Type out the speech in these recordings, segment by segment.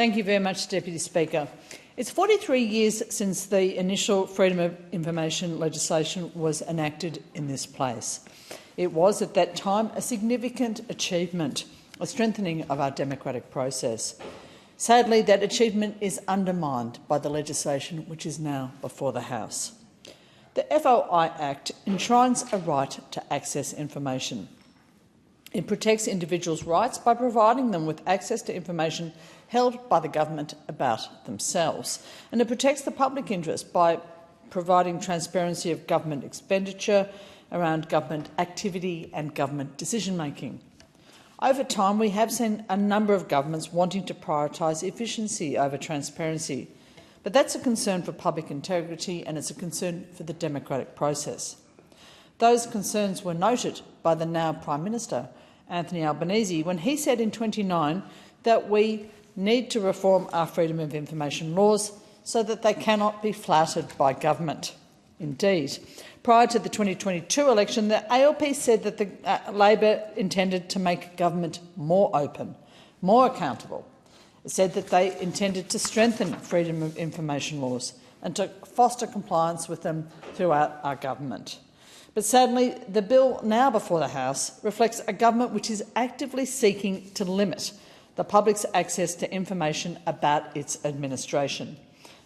Thank you very much, Deputy Speaker. It's 43 years since the initial Freedom of Information legislation was enacted in this place. It was at that time a significant achievement, a strengthening of our democratic process. Sadly, that achievement is undermined by the legislation which is now before the House. The FOI Act enshrines a right to access information. It protects individuals' rights by providing them with access to information held by the government about themselves, and it protects the public interest by providing transparency of government expenditure around government activity and government decision-making. Over time, we have seen a number of governments wanting to prioritise efficiency over transparency, but that's a concern for public integrity and it's a concern for the democratic process. Those concerns were noted by the now Prime Minister, Anthony Albanese, when he said in 2009 that we need to reform our freedom of information laws so that they cannot be flouted by government. Indeed, prior to the 2022 election, the ALP said that the Labor intended to make government more open, more accountable. It said that they intended to strengthen freedom of information laws and to foster compliance with them throughout our government. But sadly, the bill now before the House reflects a government which is actively seeking to limit the public's access to information about its administration.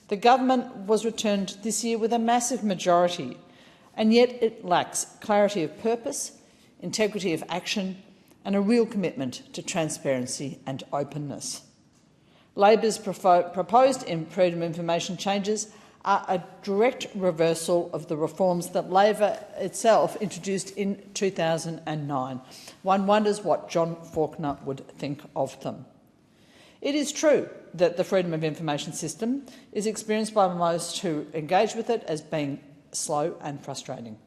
The government was returned this year with a massive majority, and yet it lacks clarity of purpose, integrity of action and a real commitment to transparency and openness. Labor's proposed freedom of information changes are a direct reversal of the reforms that Labor itself introduced in 2009. One wonders what John Faulkner would think of them. It is true that the freedom of information system is experienced by most who engage with it as being slow and frustrating.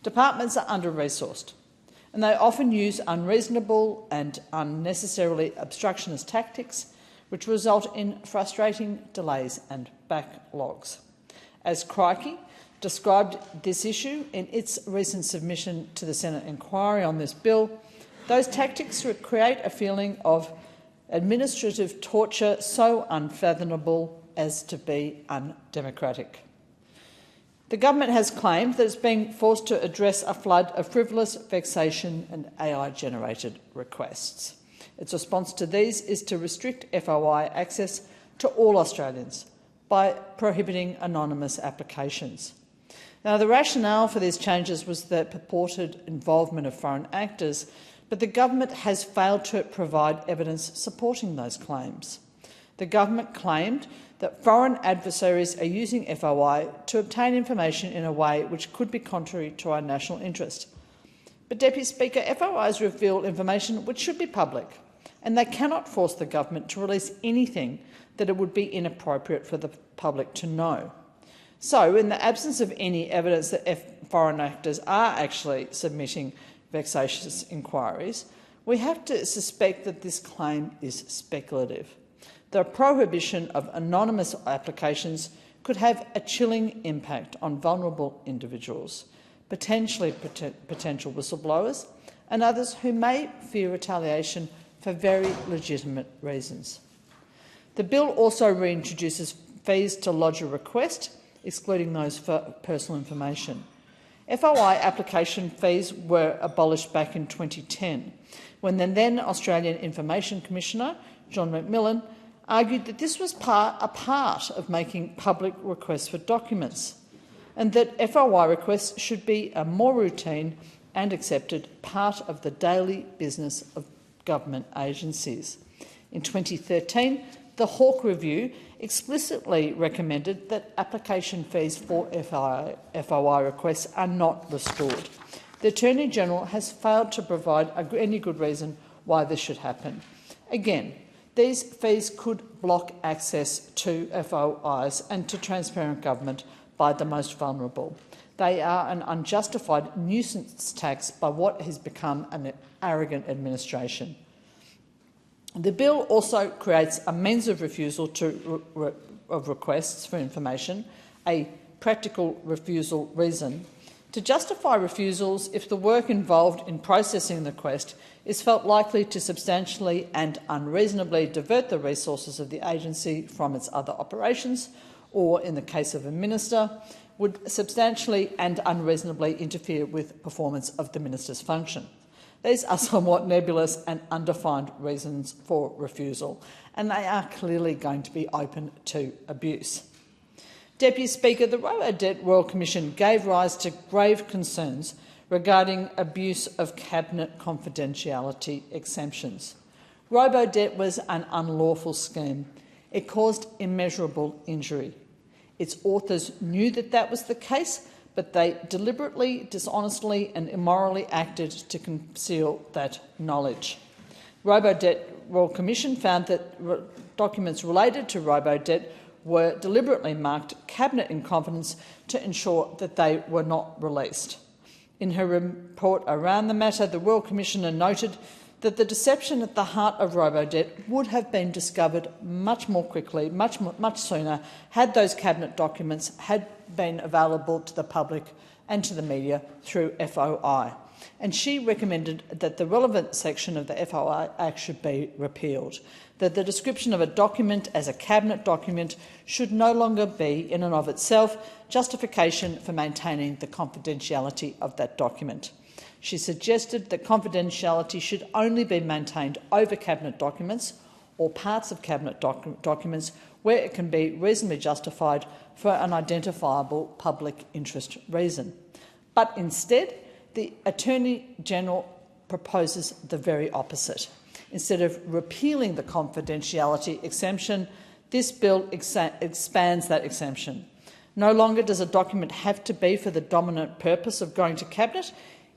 Departments are under-resourced, and they often use unreasonable and unnecessarily obstructionist tactics, which result in frustrating delays and backlogs. As Crikey described this issue in its recent submission to the Senate inquiry on this bill, those tactics create a feeling of administrative torture so unfathomable as to be undemocratic. The government has claimed that it's being forced to address a flood of frivolous, vexation and AI-generated requests. Its response to these is to restrict FOI access to all Australians by prohibiting anonymous applications. Now, the rationale for these changes was the purported involvement of foreign actors, but the government has failed to provide evidence supporting those claims. The government claimed that foreign adversaries are using FOI to obtain information in a way which could be contrary to our national interest. But, Deputy Speaker, FOIs reveal information which should be public, and they cannot force the government to release anything that it would be inappropriate for the public to know. So, in the absence of any evidence that foreign actors are actually submitting vexatious inquiries, we have to suspect that this claim is speculative. The prohibition of anonymous applications could have a chilling impact on vulnerable individuals, potentially potential whistleblowers and others who may fear retaliation for very legitimate reasons. The bill also reintroduces fees to lodge a request, excluding those for personal information. FOI application fees were abolished back in 2010, when the then Australian Information Commissioner, John McMillan, argued that this was a part of making public requests for documents, and that FOI requests should be a more routine and accepted part of the daily business of government agencies. In 2013, the Hawke Review explicitly recommended that application fees for FOI requests are not restored. The Attorney-General has failed to provide any good reason why this should happen. Again, these fees could block access to FOIs and to transparent government by the most vulnerable. They are an unjustified nuisance tax by what has become an arrogant administration. The bill also creates a means of refusal of requests for information, a practical refusal reason, to justify refusals if the work involved in processing the request is felt likely to substantially and unreasonably divert the resources of the agency from its other operations, or, in the case of a minister, would substantially and unreasonably interfere with performance of the minister's function. These are somewhat nebulous and undefined reasons for refusal, and they are clearly going to be open to abuse. Deputy Speaker, the Robo-Debt Royal Commission gave rise to grave concerns regarding abuse of Cabinet confidentiality exemptions. Robo-debt was an unlawful scheme. It caused immeasurable injury. Its authors knew that that was the case, but they deliberately, dishonestly and immorally acted to conceal that knowledge. Robo-Debt Royal Commission found that documents related to robo-debt were deliberately marked Cabinet in confidence to ensure that they were not released. In her report around the matter, the Royal Commissioner noted that the deception at the heart of robo-debt would have been discovered much more quickly, much sooner, had those Cabinet documents had been available to the public and to the media through FOI. And she recommended that the relevant section of the FOI Act should be repealed, that the description of a document as a Cabinet document should no longer be, in and of itself, justification for maintaining the confidentiality of that document. She suggested that confidentiality should only be maintained over Cabinet documents or parts of Cabinet documents where it can be reasonably justified for an identifiable public interest reason. But instead, the Attorney-General proposes the very opposite. Instead of repealing the confidentiality exemption, this bill expands that exemption. No longer does a document have to be for the dominant purpose of going to Cabinet.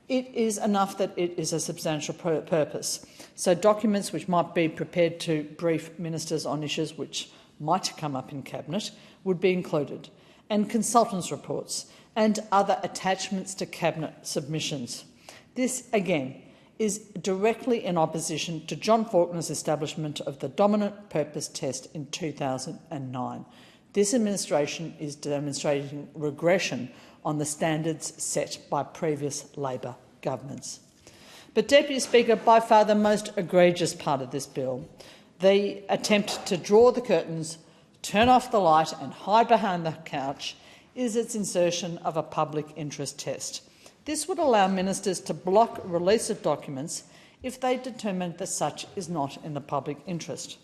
It is enough that it is a substantial purpose. So documents which might be prepared to brief ministers on issues which might come up in Cabinet would be included, and consultants' reports and other attachments to Cabinet submissions. This, again, is directly in opposition to John Faulkner's establishment of the dominant purpose test in 2009. This administration is demonstrating regression on the standards set by previous Labor governments. But, Deputy Speaker, by far the most egregious part of this bill, the attempt to draw the curtains, turn off the light and hide behind the couch, is its insertion of a public interest test. This would allow ministers to block release of documents if they determine that such is not in the public interest.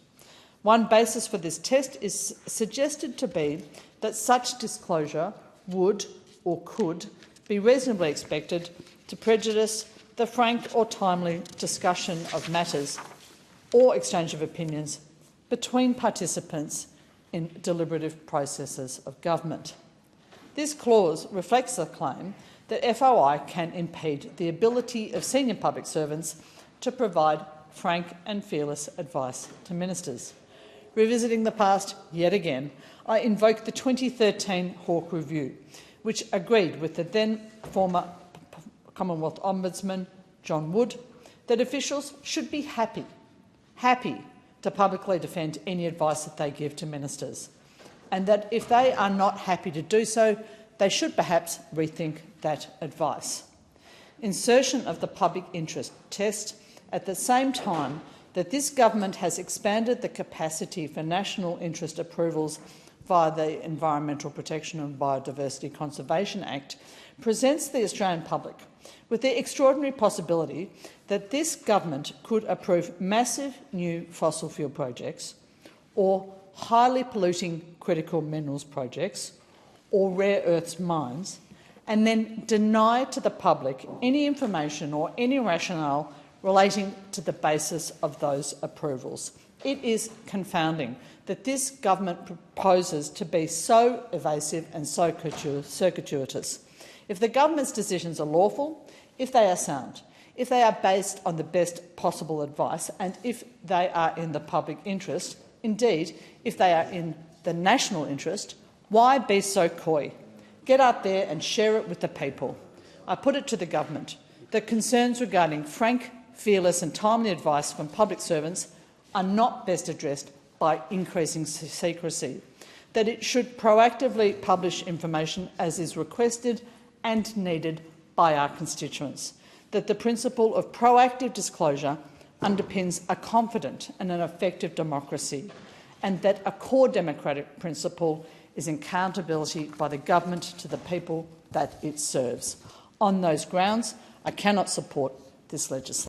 One basis for this test is suggested to be that such disclosure would or could be reasonably expected to prejudice the frank or timely discussion of matters or exchange of opinions between participants in deliberative processes of government. This clause reflects the claim that FOI can impede the ability of senior public servants to provide frank and fearless advice to ministers. Revisiting the past yet again, I invoke the 2013 Hawke Review, which agreed with the then former Commonwealth Ombudsman, John Wood, that officials should be happy to publicly defend any advice that they give to ministers, and that if they are not happy to do so, they should perhaps rethink that advice. Insertion of the public interest test at the same time that this government has expanded the capacity for national interest approvals via the Environmental Protection and Biodiversity Conservation Act presents the Australian public with the extraordinary possibility that this government could approve massive new fossil fuel projects or highly polluting critical minerals projects or rare earths mines, and then deny to the public any information or any rationale relating to the basis of those approvals. It is confounding that this government proposes to be so evasive and so circuitous. If the government's decisions are lawful, if they are sound, if they are based on the best possible advice, and if they are in the public interest, indeed, if they are in the national interest, why be so coy? Get out there and share it with the people. I put it to the government that concerns regarding frank, fearless and timely advice from public servants are not best addressed by increasing secrecy, that it should proactively publish information as is requested and needed by our constituents, that the principle of proactive disclosure underpins a confident and an effective democracy, and that a core democratic principle is accountability by the government to the people that it serves. On those grounds, I cannot support this legislation.